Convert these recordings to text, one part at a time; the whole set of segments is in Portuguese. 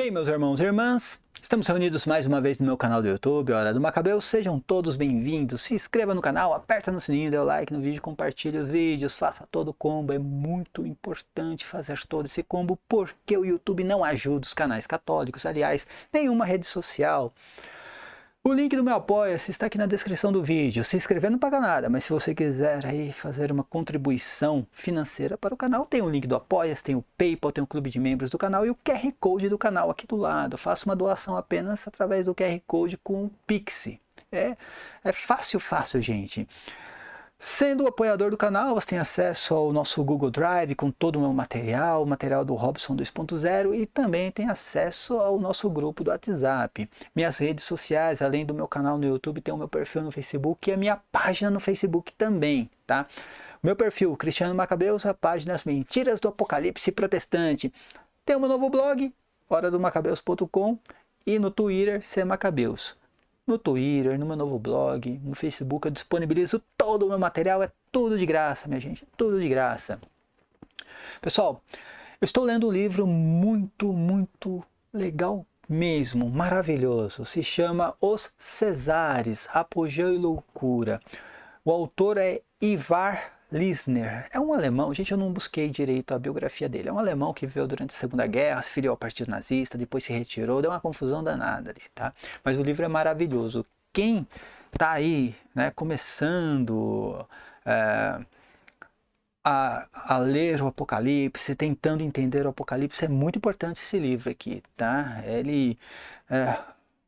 Bem, meus irmãos e irmãs, estamos reunidos mais uma vez no meu canal do YouTube, Hora do Macabeu. Sejam todos bem-vindos. Se inscreva no canal, aperta no sininho, dê o like no vídeo, compartilhe os vídeos, faça todo o combo. É muito importante fazer todo esse combo porque o YouTube não ajuda os canais católicos, aliás, nenhuma rede social. O link do meu Apoia-se está aqui na descrição do vídeo. Se inscrever não paga nada, mas se você quiser aí fazer uma contribuição financeira para o canal, tem o link do Apoia-se, tem o PayPal, tem o clube de membros do canal e o QR Code do canal aqui do lado. Faça uma doação apenas através do QR Code com o Pix. É fácil, gente. Sendo apoiador do canal, você tem acesso ao nosso Google Drive com todo o meu material, o material do Robson 2.0 e também tem acesso ao nosso grupo do WhatsApp. Minhas redes sociais, além do meu canal no YouTube, tem o meu perfil no Facebook e a minha página no Facebook também, tá? Meu perfil, Cristiano Macabeus, a página As Mentiras do Apocalipse Protestante. Tem o meu novo blog, horadomacabeus.com e no Twitter, cmacabeus. No Twitter, no meu novo blog, no Facebook eu disponibilizo todo o meu material, é tudo de graça, minha gente, tudo de graça. Pessoal, eu estou lendo um livro muito legal mesmo, maravilhoso, se chama Os Cesares, Apogeu e Loucura. O autor é Ivar Lisner, é um alemão, gente, eu não busquei direito a biografia dele, é um alemão que viveu durante a Segunda Guerra, se filiou ao Partido Nazista, depois se retirou, deu uma confusão danada ali, tá? Mas o livro é maravilhoso. Quem tá aí, né, começando a ler o Apocalipse, tentando entender o Apocalipse, é muito importante esse livro aqui, tá?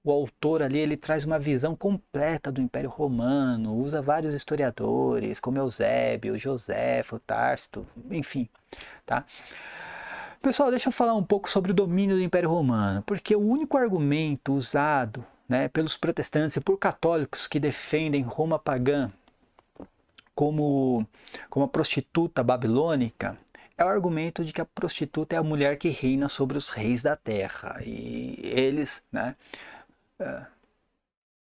O autor ali, ele traz uma visão completa do Império Romano, usa vários historiadores, como Eusébio, Joséfo, Tácito, enfim, tá? Pessoal, deixa eu falar um pouco sobre o domínio do Império Romano, porque o único argumento usado, né, pelos protestantes e por católicos que defendem Roma pagã como a prostituta babilônica, é o argumento de que a prostituta é a mulher que reina sobre os reis da terra, e eles, né,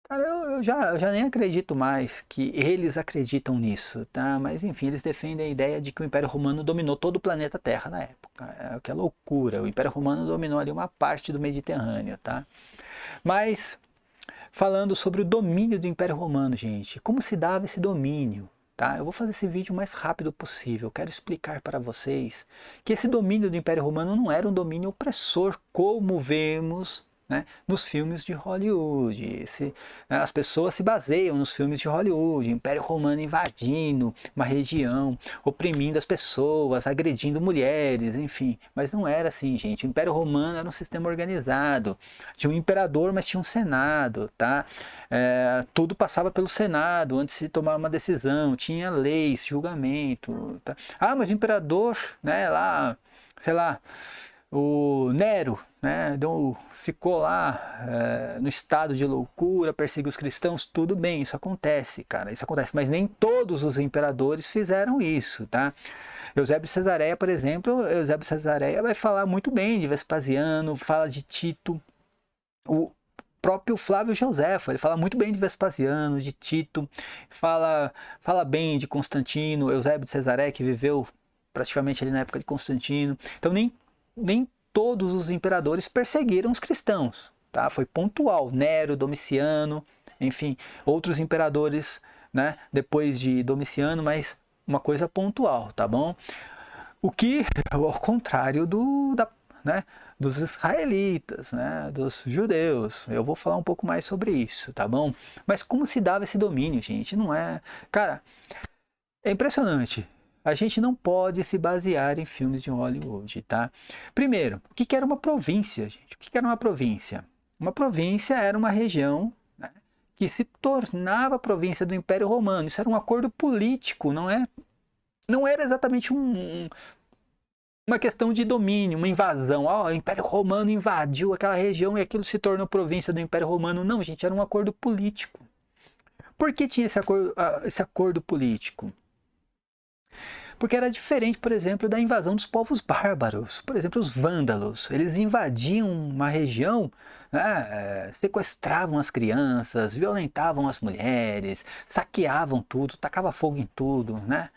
cara, eu já nem acredito mais que eles acreditam nisso, tá? Mas enfim, eles defendem a ideia de que o Império Romano dominou todo o planeta Terra na época. É o que é loucura. O Império Romano dominou ali uma parte do Mediterrâneo, tá? Mas falando sobre o domínio do Império Romano, gente, como se dava esse domínio? Tá? Eu vou fazer esse vídeo o mais rápido possível. Eu quero explicar para vocês que esse domínio do Império Romano não era um domínio opressor, como vemos, né, nos filmes de Hollywood. As pessoas se baseiam nos filmes de Hollywood, o Império Romano invadindo uma região, oprimindo as pessoas, agredindo mulheres, enfim. Mas não era assim, gente. O Império Romano era um sistema organizado. Tinha um imperador, mas tinha um senado, tá? Tudo passava pelo senado antes de tomar uma decisão. Tinha leis, julgamento, tá? Ah, mas o imperador, né, lá, sei lá, o Nero, né, ficou lá no estado de loucura, perseguiu os cristãos, tudo bem, isso acontece, cara, isso acontece, mas nem todos os imperadores fizeram isso, tá? Eusébio de Cesareia, por exemplo, Eusébio de Cesareia vai falar muito bem de Vespasiano, fala de Tito, o próprio Flávio Joséfo, ele fala muito bem de Vespasiano, de Tito, fala bem de Constantino, Eusébio de Cesareia, que viveu praticamente ali na época de Constantino, então nem todos os imperadores perseguiram os cristãos, tá? Foi pontual, Nero, Domiciano, enfim, outros imperadores, né, depois de Domiciano, mas uma coisa pontual, tá bom? O que, ao contrário dos israelitas, né, dos judeus, eu vou falar um pouco mais sobre isso, tá bom? Mas como se dava esse domínio, gente? Não é... Cara, é impressionante. A gente não pode se basear em filmes de Hollywood, tá? Primeiro, o que era uma província, gente? O que era uma província? Uma província era uma região, né, que se tornava província do Império Romano. Isso era um acordo político, não era exatamente uma questão de domínio, uma invasão. O Império Romano invadiu aquela região e aquilo se tornou província do Império Romano. Não, gente, era um acordo político. Por que tinha esse acordo político? Porque era diferente, por exemplo, da invasão dos povos bárbaros. Por exemplo, os vândalos. Eles invadiam uma região, né, sequestravam as crianças, violentavam as mulheres, saqueavam tudo, tacavam fogo em tudo, né?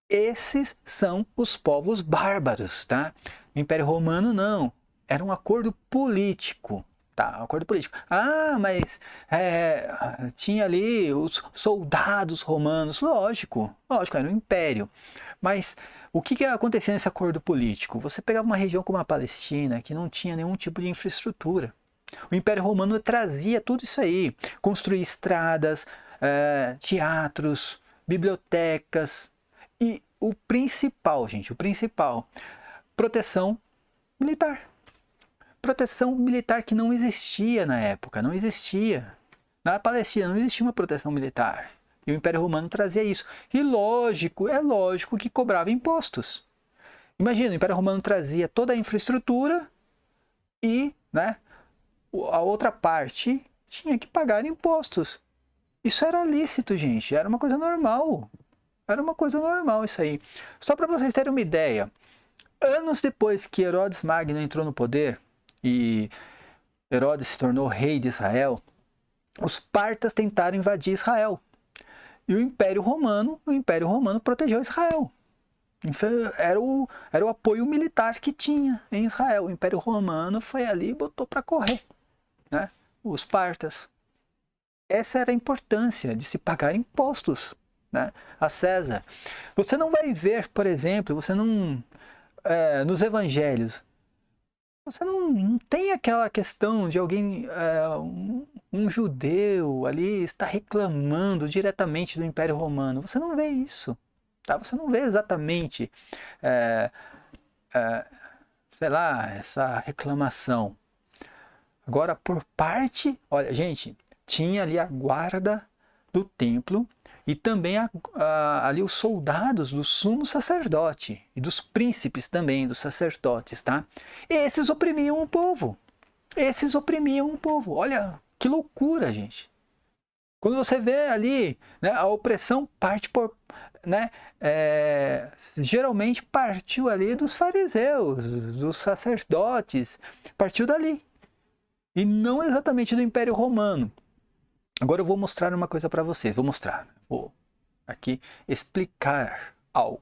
Esses são os povos bárbaros, tá? O Império Romano não. era um acordo político. Tá, um acordo político. Ah, mas tinha ali os soldados romanos. Lógico, lógico, era um império. Mas o que acontecia nesse acordo político? Você pegava uma região como a Palestina, que não tinha nenhum tipo de infraestrutura. O Império Romano trazia tudo isso aí. Construía estradas, teatros, bibliotecas. E o principal, gente, o principal, proteção militar. Proteção militar que não existia na época, não existia. Na Palestina não existia uma proteção militar. E o Império Romano trazia isso. E lógico, é lógico que cobrava impostos. Imagina, o Império Romano trazia toda a infraestrutura e, né, a outra parte tinha que pagar impostos. Isso era lícito, gente. Era uma coisa normal. Era uma coisa normal isso aí. Só para vocês terem uma ideia, anos depois que Herodes Magno entrou no poder e Herodes se tornou rei de Israel, os partas tentaram invadir Israel. E o Império Romano protegeu Israel. Era o apoio militar que tinha em Israel. O Império Romano foi ali e botou para correr, né? Os partas. Essa era a importância de se pagar impostos, né, a César. Você não vai ver, por exemplo, nos evangelhos, você não tem aquela questão de alguém, um judeu ali está reclamando diretamente do Império Romano. Você não vê isso. Tá? Você não vê exatamente, sei lá, essa reclamação. Agora, por parte, olha, gente, tinha ali a guarda do templo e também ali os soldados do sumo sacerdote e dos príncipes também, dos sacerdotes, tá? Esses oprimiam o povo. Esses oprimiam o povo. Olha, que loucura, gente. Quando você vê ali, né, a opressão parte por, né, geralmente partiu ali dos fariseus, dos sacerdotes, partiu dali. E não exatamente do Império Romano. Agora eu vou mostrar uma coisa para vocês. Vou aqui explicar algo.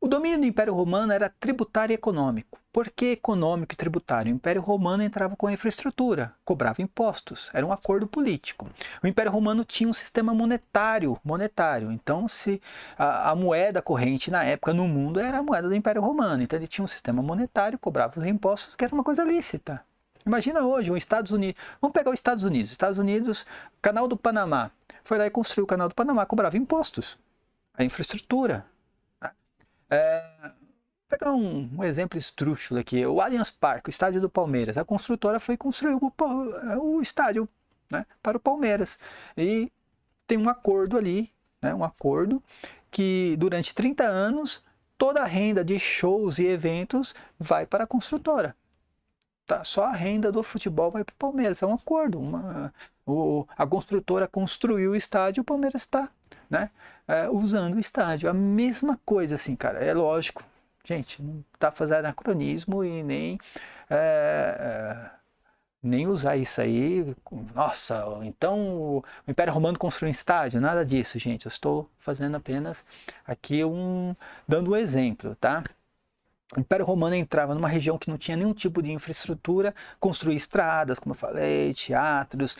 O domínio do Império Romano era tributário e econômico. Por que econômico e tributário? O Império Romano entrava com a infraestrutura, cobrava impostos, era um acordo político. O Império Romano tinha um sistema monetário. Então, se a moeda corrente na época no mundo era a moeda do Império Romano. Então, ele tinha um sistema monetário, cobrava os impostos, que era uma coisa lícita. Imagina hoje, os Estados Unidos. Vamos pegar os Estados Unidos. Estados Unidos, Canal do Panamá. Foi lá e construiu o Canal do Panamá, cobrava impostos. A infraestrutura. Vou pegar um exemplo esdrúxulo aqui. O Allianz Parque, o estádio do Palmeiras. A construtora foi construir o estádio, né, para o Palmeiras. E tem um acordo ali, né, um acordo que durante 30 anos toda a renda de shows e eventos vai para a construtora. Tá? Só a renda do futebol vai para o Palmeiras. É um acordo. A construtora construiu o estádio e o Palmeiras está, né, usando o estádio. A mesma coisa, assim, cara. É lógico. Gente, não está fazendo anacronismo e nem usar isso aí. Nossa, então o Império Romano construiu um estádio. Nada disso, gente. Eu estou fazendo apenas aqui dando um exemplo, tá? O Império Romano entrava numa região que não tinha nenhum tipo de infraestrutura, construía estradas, como eu falei, teatros,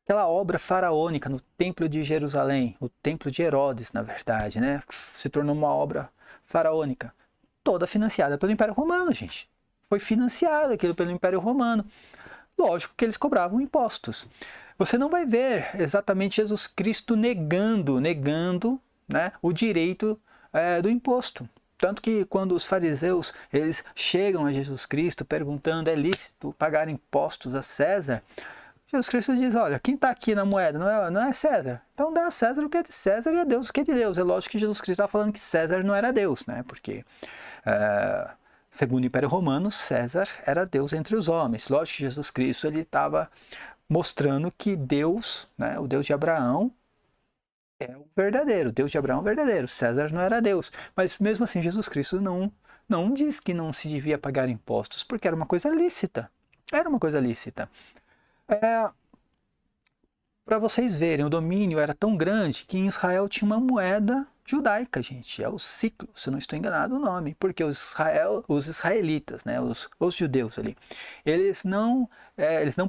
aquela obra faraônica no Templo de Jerusalém, o Templo de Herodes, na verdade, né? Se tornou uma obra faraônica, toda financiada pelo Império Romano, gente. Foi financiado aquilo pelo Império Romano. Lógico que eles cobravam impostos. Você não vai ver exatamente Jesus Cristo negando, né, o direito do imposto. Tanto que quando os fariseus eles chegam a Jesus Cristo perguntando, é lícito pagar impostos a César? Jesus Cristo diz, olha, quem está aqui na moeda não é César. Então dá a César o que é de César e a Deus o que é de Deus. É lógico que Jesus Cristo estava falando que César não era Deus, né? Porque, segundo o Império Romano, César era Deus entre os homens. Lógico que Jesus Cristo ele estava mostrando que Deus, né, o Deus de Abraão, é o verdadeiro, Deus de Abraão é o verdadeiro, César não era Deus. Mas mesmo assim Jesus Cristo não diz que não se devia pagar impostos, porque era uma coisa lícita. Era uma coisa lícita. Para vocês verem, o domínio era tão grande que em Israel tinha uma moeda judaica, gente. É o ciclo, se eu não estou enganado o nome. Porque os israelitas, né, os judeus ali, eles não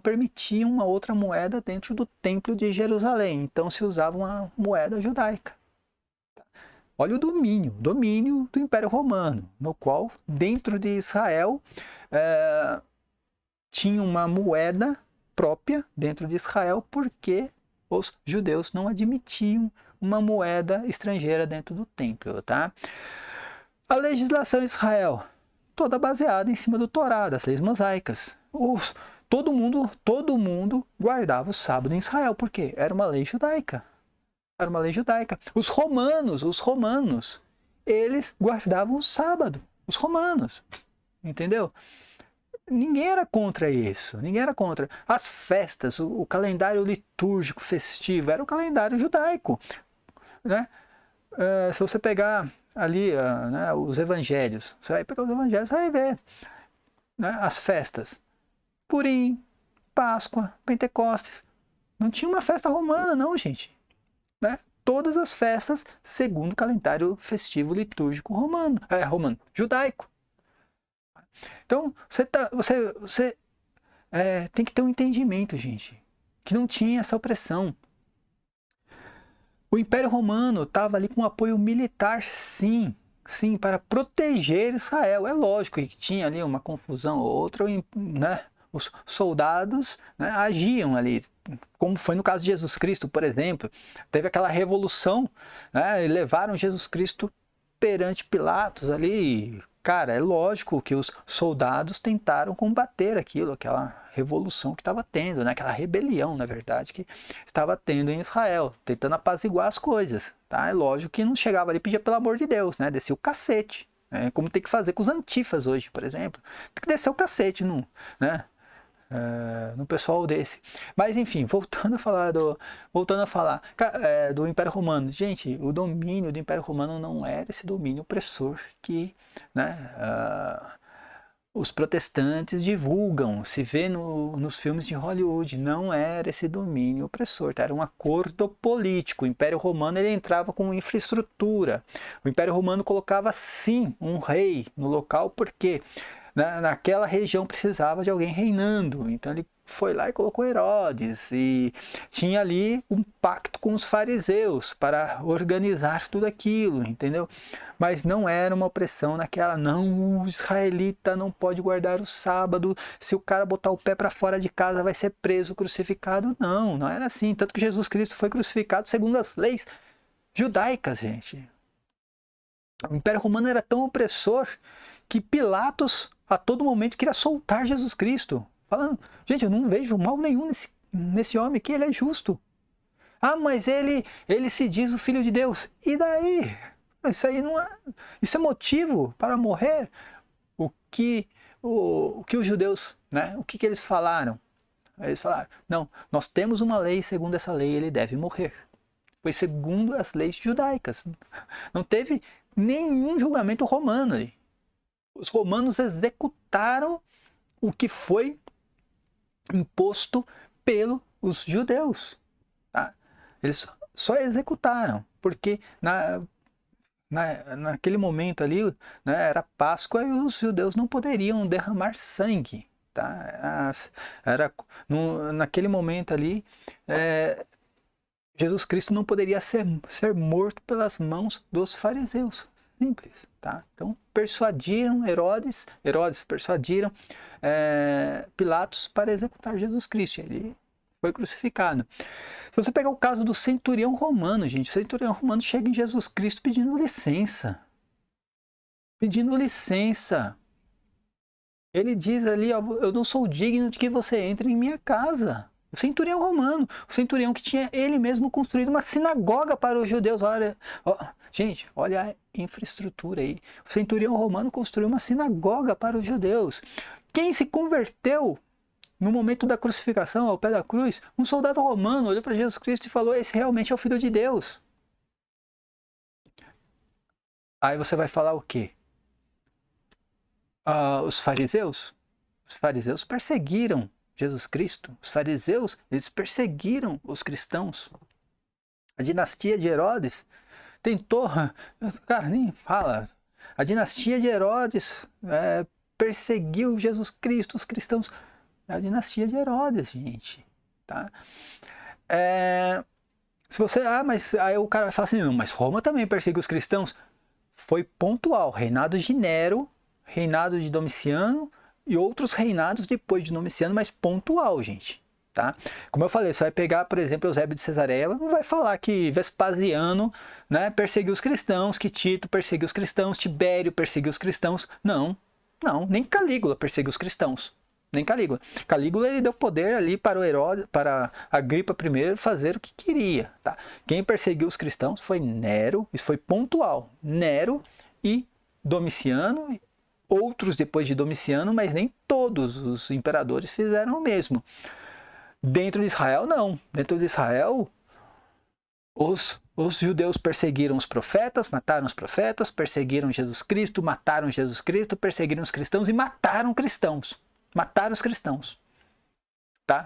permitiam uma outra moeda dentro do templo de Jerusalém. Então se usava uma moeda judaica. Olha o domínio do Império Romano, no qual dentro de Israel tinha uma moeda própria dentro de Israel, porque os judeus não admitiam uma moeda estrangeira dentro do templo, tá? A legislação em Israel, toda baseada em cima do Torá, das leis mosaicas. Todo mundo guardava o sábado em Israel, porque era uma lei judaica. Era uma lei judaica. Os romanos, eles guardavam o sábado. Os romanos, entendeu? Ninguém era contra isso, ninguém era contra. As festas, o calendário litúrgico festivo, era o calendário judaico, né? Se você pegar ali né, os evangelhos, você vai pegar os evangelhos, você vai ver, né, as festas. Purim, Páscoa, Pentecostes. Não tinha uma festa romana, não, gente. Né? Todas as festas segundo o calendário festivo litúrgico romano, judaico. Então, você tem que ter um entendimento, gente, que não tinha essa opressão. O Império Romano estava ali com apoio militar, sim, para proteger Israel. É lógico que tinha ali uma confusão ou outra, né? Os soldados, né, agiam ali, como foi no caso de Jesus Cristo, por exemplo. Teve aquela revolução, né, e levaram Jesus Cristo perante Pilatos ali. Cara, é lógico que os soldados tentaram combater aquela revolução que estava tendo, né? Aquela rebelião, na verdade, que estava tendo em Israel, tentando apaziguar as coisas. Tá? É lógico que não chegava ali e pedia pelo amor de Deus, né? Descia o cacete. Né? Como tem que fazer com os antifas hoje, por exemplo. Tem que descer o cacete, né? No pessoal desse. Mas enfim, voltando a falar do Império Romano. Gente, o domínio do Império Romano não era esse domínio opressor que, né, os protestantes divulgam, se vê nos filmes de Hollywood. Não era esse domínio opressor, tá? Era um acordo político. O Império Romano ele entrava com infraestrutura. O Império Romano colocava sim um rei no local, porque naquela região precisava de alguém reinando. Então ele foi lá e colocou Herodes, e tinha ali um pacto com os fariseus para organizar tudo aquilo, entendeu? Mas não era uma opressão naquela, não, o israelita não pode guardar o sábado, se o cara botar o pé para fora de casa vai ser preso, crucificado. Não era assim. Tanto que Jesus Cristo foi crucificado segundo as leis judaicas, gente. O Império Romano era tão opressor que Pilatos a todo momento queria soltar Jesus Cristo, falando, gente, eu não vejo mal nenhum nesse homem aqui, ele é justo. Ah, mas ele se diz o Filho de Deus. E daí? Isso aí não é... Isso é motivo para morrer? O que os judeus, né? O que eles falaram? Eles falaram, não, nós temos uma lei, segundo essa lei ele deve morrer. Foi segundo as leis judaicas. Não teve nenhum julgamento romano ali. Os romanos executaram o que foi imposto pelos judeus. Tá? Eles só executaram, porque naquele momento ali, né, era Páscoa e os judeus não poderiam derramar sangue. Tá? Naquele momento ali, Jesus Cristo não poderia ser morto pelas mãos dos fariseus. Simples, tá? Então persuadiram Herodes persuadiram Pilatos para executar Jesus Cristo. Ele foi crucificado. Se você pegar o caso do centurião romano, gente, o centurião romano chega em Jesus Cristo pedindo licença. Pedindo licença. Ele diz ali, eu não sou digno de que você entre em minha casa. O centurião romano, o centurião que tinha ele mesmo construído uma sinagoga para os judeus. Olha, gente, olha a infraestrutura aí. O centurião romano construiu uma sinagoga para os judeus. Quem se converteu no momento da crucificação, ao pé da cruz, um soldado romano olhou para Jesus Cristo e falou, esse realmente é o Filho de Deus. Aí você vai falar o quê? Os fariseus? Os fariseus perseguiram Jesus Cristo. Os fariseus, eles perseguiram os cristãos. A dinastia de Herodes tentou, cara, nem fala. A dinastia de Herodes perseguiu Jesus Cristo, os cristãos. É a dinastia de Herodes, gente, tá? Se você, mas aí o cara vai falar assim, não, mas Roma também perseguiu os cristãos. Foi pontual, reinado de Nero, reinado de Domiciano e outros reinados depois de Domiciano, mas pontual, gente. Tá? Como eu falei, você vai pegar, por exemplo, Eusébio de Cesareia, não vai falar que Vespasiano, né, perseguiu os cristãos, que Tito perseguiu os cristãos, Tibério perseguiu os cristãos. Não, nem Calígula perseguiu os cristãos. Nem Calígula. Calígula ele deu poder ali para o Herodes, para Agripa I fazer o que queria. Tá? Quem perseguiu os cristãos foi Nero, isso foi pontual. Nero e Domiciano, outros depois de Domiciano, mas nem todos os imperadores fizeram o mesmo. Dentro de Israel, não. Dentro de Israel, os judeus perseguiram os profetas, mataram os profetas, perseguiram Jesus Cristo, mataram Jesus Cristo, perseguiram os cristãos e mataram cristãos. Mataram os cristãos. Tá?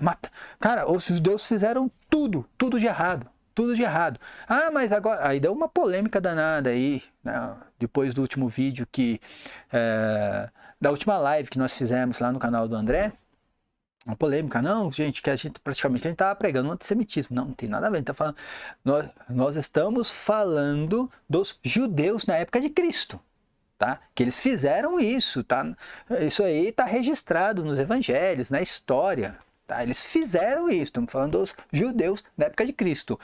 Cara, os judeus fizeram tudo de errado. Tudo de errado. Ah, mas agora... Aí deu uma polêmica danada aí, né? Depois do último vídeo da última live que nós fizemos lá no canal do André. Uma polêmica, não, gente, que a gente praticamente estava pregando o antissemitismo. Não tem nada a ver, a gente tá falando, nós estamos falando dos judeus na época de Cristo, tá? Que eles fizeram isso, tá? Isso aí está registrado nos evangelhos, na história, tá? Eles fizeram isso, estamos falando dos judeus na época de Cristo.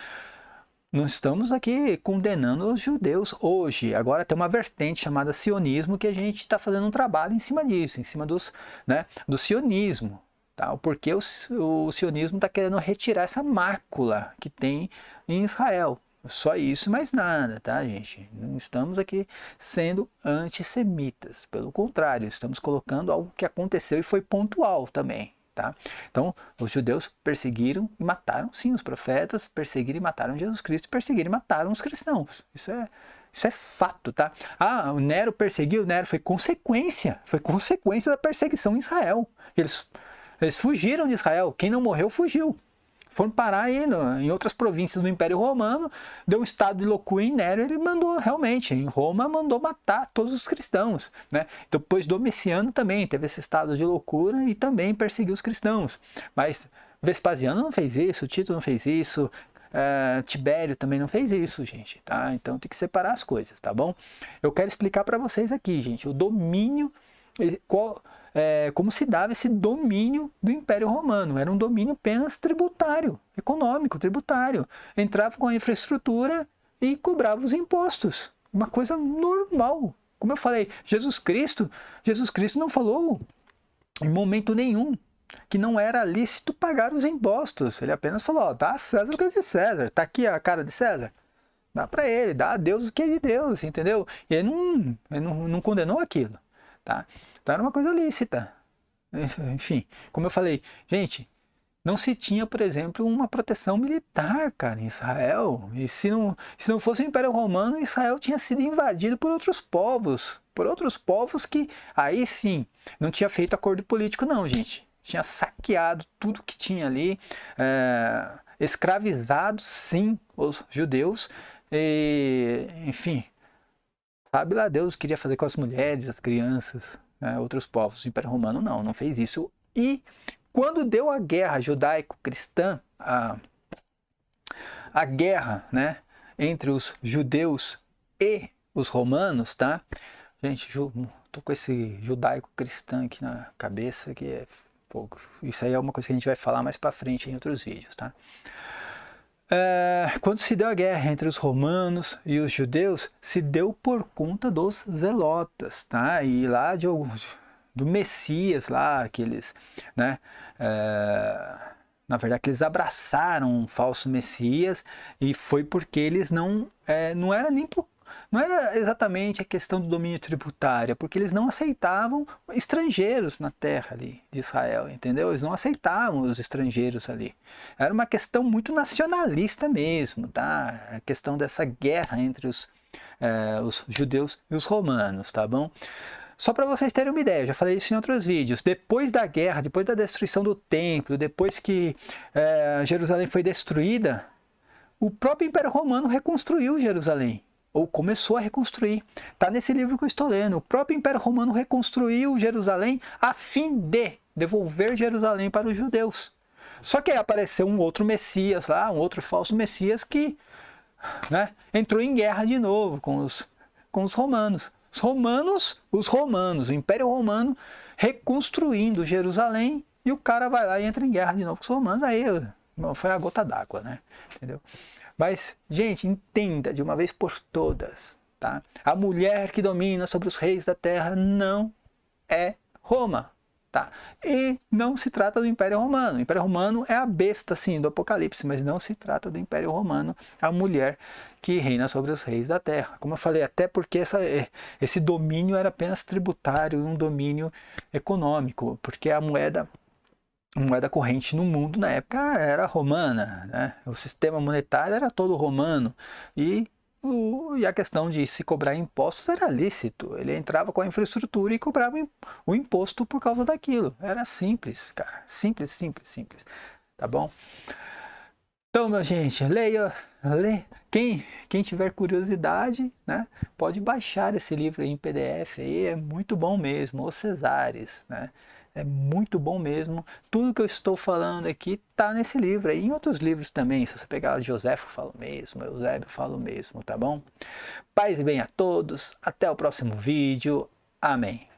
Não estamos aqui condenando os judeus hoje. Agora tem uma vertente chamada sionismo que a gente está fazendo um trabalho em cima disso, em cima do sionismo. Tá? Porque o sionismo está querendo retirar essa mácula que tem em Israel. Só isso, mais nada, tá, gente? Não estamos aqui sendo antissemitas. Pelo contrário, estamos colocando algo que aconteceu e foi pontual também. Tá? Então, os judeus perseguiram e mataram, sim, os profetas, perseguiram e mataram Jesus Cristo, perseguiram e mataram os cristãos. Isso é fato, tá? Ah, o Nero perseguiu, Nero foi consequência da perseguição em Israel. Eles fugiram de Israel. Quem não morreu, fugiu. Foram parar aí em outras províncias do Império Romano, deu um estado de loucura em Nero, ele mandou realmente, em Roma, mandou matar todos os cristãos. Né? Depois Domiciano também teve esse estado de loucura e também perseguiu os cristãos. Mas Vespasiano não fez isso, Tito não fez isso, Tibério também não fez isso, gente. Tá? Então tem que separar as coisas, tá bom? Eu quero explicar para vocês aqui, gente, o domínio... como se dava esse domínio do Império Romano. Era um domínio apenas tributário, econômico, tributário. Entrava com a infraestrutura e cobrava os impostos. Uma coisa normal. Como eu falei, Jesus Cristo não falou em momento nenhum que não era lícito pagar os impostos. Ele apenas falou, dá a César o que é de César. Está aqui a cara de César. Dá para ele, dá a Deus o que é de Deus, entendeu? E ele não condenou aquilo. Tá? Então era uma coisa lícita. Enfim, como eu falei, gente, não se tinha, por exemplo, uma proteção militar, cara, em Israel. E se não fosse o Império Romano, Israel tinha sido invadido por outros povos que, aí sim, não tinha feito acordo político não, gente. Tinha saqueado tudo que tinha ali, escravizado, sim, os judeus, e, enfim... Sabe lá Deus queria fazer com as mulheres, as crianças, né, outros povos. O Império Romano não fez isso. E quando deu a guerra judaico-cristã, a guerra, né, entre os judeus e os romanos, tá? Gente, tô com esse judaico-cristã aqui na cabeça, que é fogo. Isso aí é uma coisa que a gente vai falar mais pra frente em outros vídeos, tá? Quando se deu a guerra entre os romanos e os judeus, se deu por conta dos zelotas, tá? E lá do Messias, lá, aqueles, né? Na verdade, que eles abraçaram um falso Messias, e foi porque eles não era exatamente a questão do domínio tributário, porque eles não aceitavam estrangeiros na terra ali de Israel, entendeu? Eles não aceitavam os estrangeiros ali. Era uma questão muito nacionalista mesmo, tá? A questão dessa guerra entre os judeus e os romanos, tá bom? Só para vocês terem uma ideia, eu já falei isso em outros vídeos. Depois da guerra, depois da destruição do templo, depois que Jerusalém foi destruída, o próprio Império Romano reconstruiu Jerusalém. ou começou a reconstruir. Está nesse livro que eu estou lendo. O próprio Império Romano reconstruiu Jerusalém a fim de devolver Jerusalém para os judeus. Só que aí apareceu um outro Messias lá, um outro falso Messias que, né, entrou em guerra de novo com os romanos. Os romanos, o Império Romano reconstruindo Jerusalém, e o cara vai lá e entra em guerra de novo com os romanos. Aí foi a gota d'água, né? Entendeu? Mas, gente, entenda de uma vez por todas, tá? A mulher que domina sobre os reis da terra não é Roma, tá? E não se trata do Império Romano. O Império Romano é a besta, sim, do Apocalipse, mas não se trata do Império Romano, a mulher que reina sobre os reis da terra. Como eu falei, até porque esse domínio era apenas tributário, um domínio econômico, porque a moeda corrente no mundo na época era romana, né? O sistema monetário era todo romano, e a questão de se cobrar impostos era lícito. Ele entrava com a infraestrutura e cobrava o imposto por causa daquilo. Era simples, cara. Simples, simples, simples. Tá bom? Então, minha gente, leia. Quem tiver curiosidade, né, pode baixar esse livro aí em PDF. Aí é muito bom mesmo. Os Cesares, né? É muito bom mesmo. Tudo que eu estou falando aqui está nesse livro. E em outros livros também. Se você pegar Joséfo, fala o mesmo. Eusébio, fala o mesmo, tá bom? Paz e bem a todos. Até o próximo vídeo. Amém.